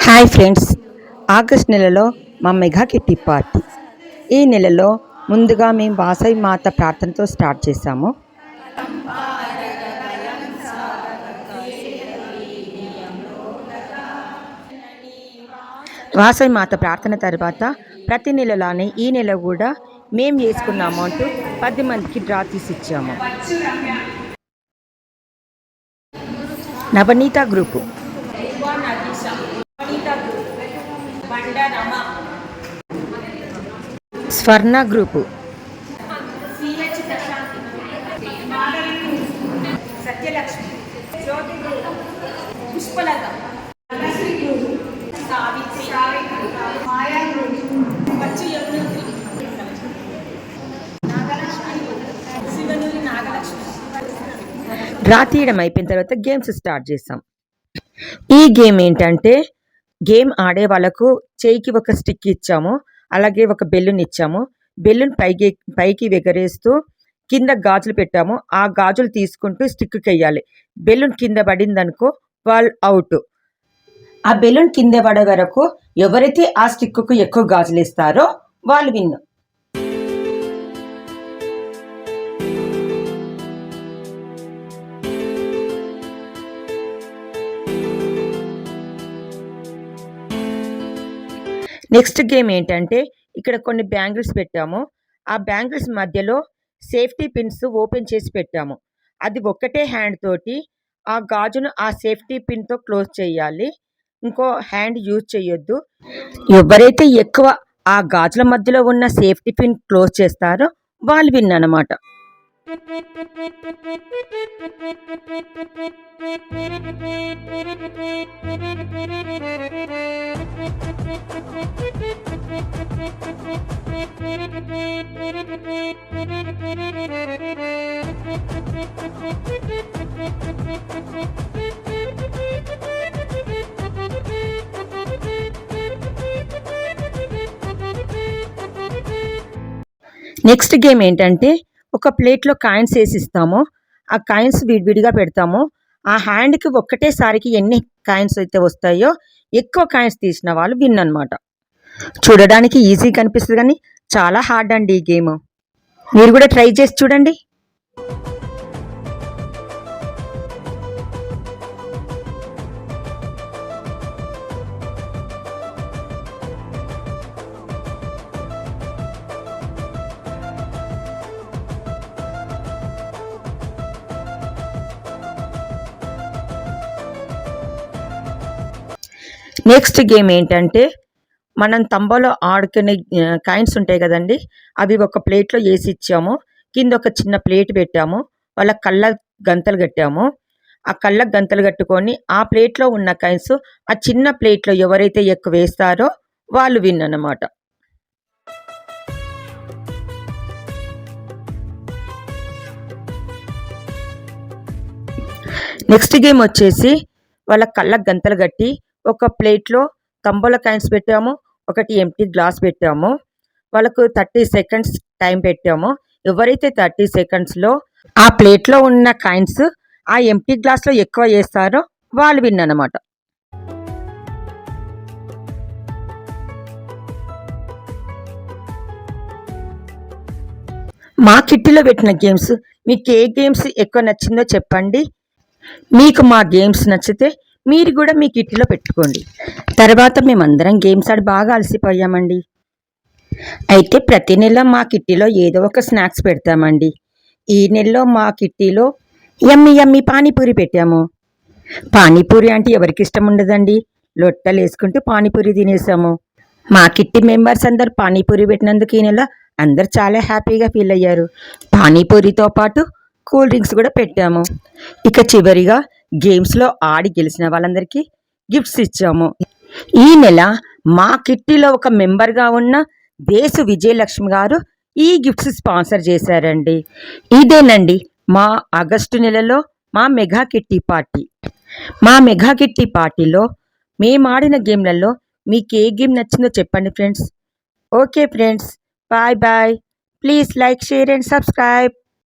Hi friends, August నెలలో మా mega kitty party. ఈ నెలలో ముందుగా మేము వాసవి మాత ప్రార్థనతో స్టార్ట్ చేశాము. వాసవి మాత ప్రార్థన తర్వాత ప్రతి నెలలానే ఈ నెల కూడా మేము వేసుకున్న అమౌంట్ 10 మందికి డ్రా తీసి ఇచ్చాము. నవనీత గ్రూపు, స్వర్ణ గ్రూపు, సత్యలక్ష్మి, పుష్పలత, డ్రా తీయడం అయిపోయిన తర్వాత గేమ్స్ స్టార్ట్ చేసాం. ఈ గేమ్ ఏంటంటే, గేమ్ ఆడే వాళ్ళకు చేయికి ఒక స్టిక్ ఇచ్చాము, అలాగే ఒక బెలూన్ ఇచ్చాము. బెలూన్ పైకి ఎగరేస్తూ కింద గాజులు పెట్టాము. ఆ గాజులు తీసుకుంటూ స్టిక్కి వెయ్యాలి. బెలూన్ కింద పడిందనుకో వాళ్ళు అవుట్. ఆ బెలూన్ కింద పడే వరకు ఎవరైతే ఆ స్టిక్కు ఎక్కువ గాజులు ఇస్తారో వాళ్ళు విన్. నెక్స్ట్ గేమ్ ఏంటంటే, ఇక్కడ కొన్ని బ్యాంగిల్స్ పెట్టాము. ఆ బ్యాంగిల్స్ మధ్యలో సేఫ్టీ పిన్స్ ఓపెన్ చేసి పెట్టాము. అది ఒక్కటే హ్యాండ్ తోటి ఆ గాజును ఆ సేఫ్టీ పిన్తో క్లోజ్ చేయాలి. ఇంకో హ్యాండ్ యూజ్ చేయొద్దు. ఎవరైతే ఎక్కువ ఆ గాజుల మధ్యలో ఉన్న సేఫ్టీ పిన్ క్లోజ్ చేస్తారో వాళ్ళు విన్ అన్నమాట. నెక్స్ట్ గేమ్ ఏంటంటే, ఒక ప్లేట్లో కాయిన్స్ వేసిస్తాము. ఆ కాయిన్స్ విడివిడిగా పెడతాము. ఆ హ్యాండ్కి ఒక్కటేసారికి ఎన్ని కాయిన్స్ అయితే వస్తాయో ఎక్కువ కాయిన్స్ తీసిన వాళ్ళు విన్ అనమాట. చూడడానికి ఈజీ కనిపిస్తుంది కానీ చాలా హార్డ్ అండి ఈ గేమ్. మీరు కూడా ట్రై చేసి చూడండి. నెక్స్ట్ గేమ్ ఏంటంటే, మనం తంబాలో ఆడుకునే కాయిన్స్ ఉంటాయి కదండి, అవి ఒక ప్లేట్లో వేసి ఇచ్చాము. కింద ఒక చిన్న ప్లేట్ పెట్టాము. వాళ్ళ కళ్ళ గంతలు కట్టాము. ఆ కళ్ళ గంతలు కట్టుకొని ఆ ప్లేట్లో ఉన్న కాయిన్స్ ఆ చిన్న ప్లేట్లో ఎవరైతే ఎక్కువ వేస్తారో వాళ్ళు విన్ అన్నమాట. నెక్స్ట్ గేమ్ వచ్చేసి, వాళ్ళ కళ్ళ గంతలు కట్టి ఒక ప్లేట్లో తంబోలా కాయిన్స్ పెట్టాము, ఒకటి ఎంటీ గ్లాస్ పెట్టాము. వాళ్ళకు 30 సెకండ్స్ టైం పెట్టాము. ఎవరైతే 30 సెకండ్స్లో ఆ ప్లేట్లో ఉన్న కాయిన్స్ ఆ ఎంటీ గ్లాస్లో ఎక్కువ వేస్తారో వాళ్ళు విన్ అన్నమాట. మా కిట్టీలో పెట్టిన గేమ్స్ మీకు ఏ గేమ్స్ ఎక్కువ నచ్చిందో చెప్పండి. మీకు మా గేమ్స్ నచ్చితే మీరు కూడా మీ కిట్టీలో పెట్టుకోండి. తర్వాత మేమందరం గేమ్స్ ఆడి బాగా అలసిపోయామండి. అయితే ప్రతి నెల మా కిట్టీలో ఏదో ఒక స్నాక్స్ పెడతామండి. ఈ నెలలో మా కిట్టీలో యమ్మీ యమ్మీ పానీపూరి పెట్టాము. పానీపూరి అంటే ఎవరికి ఇష్టం ఉండదండి. లొట్టలు వేసుకుంటూ పానీపూరి తినేసాము. మా కిట్టి మెంబర్స్ అందరు పానీపూరి పెట్టినందుకు ఈ నెల అందరు చాలా హ్యాపీగా ఫీల్ అయ్యారు. పానీపూరితో పాటు కూల్ డ్రింక్స్ కూడా పెట్టాము. ఇక చివరిగా గేమ్స్లో ఆడి గెలిచిన వాళ్ళందరికీ గిఫ్ట్స్ ఇచ్చాము. ఈ నెల మా కిట్టీలో ఒక మెంబర్గా ఉన్న దేశు విజయలక్ష్మి గారు ఈ గిఫ్ట్స్ స్పాన్సర్ చేశారండి. ఇదేనండి మా ఆగస్టు నెలలో మా మెగా కిట్టి పార్టీ. మా మెగా కిట్టి పార్టీలో మేము ఆడిన గేమ్లలో మీకు ఏ గేమ్ నచ్చిందో చెప్పండి friends. Okay friends, bye bye. Please like, share and subscribe.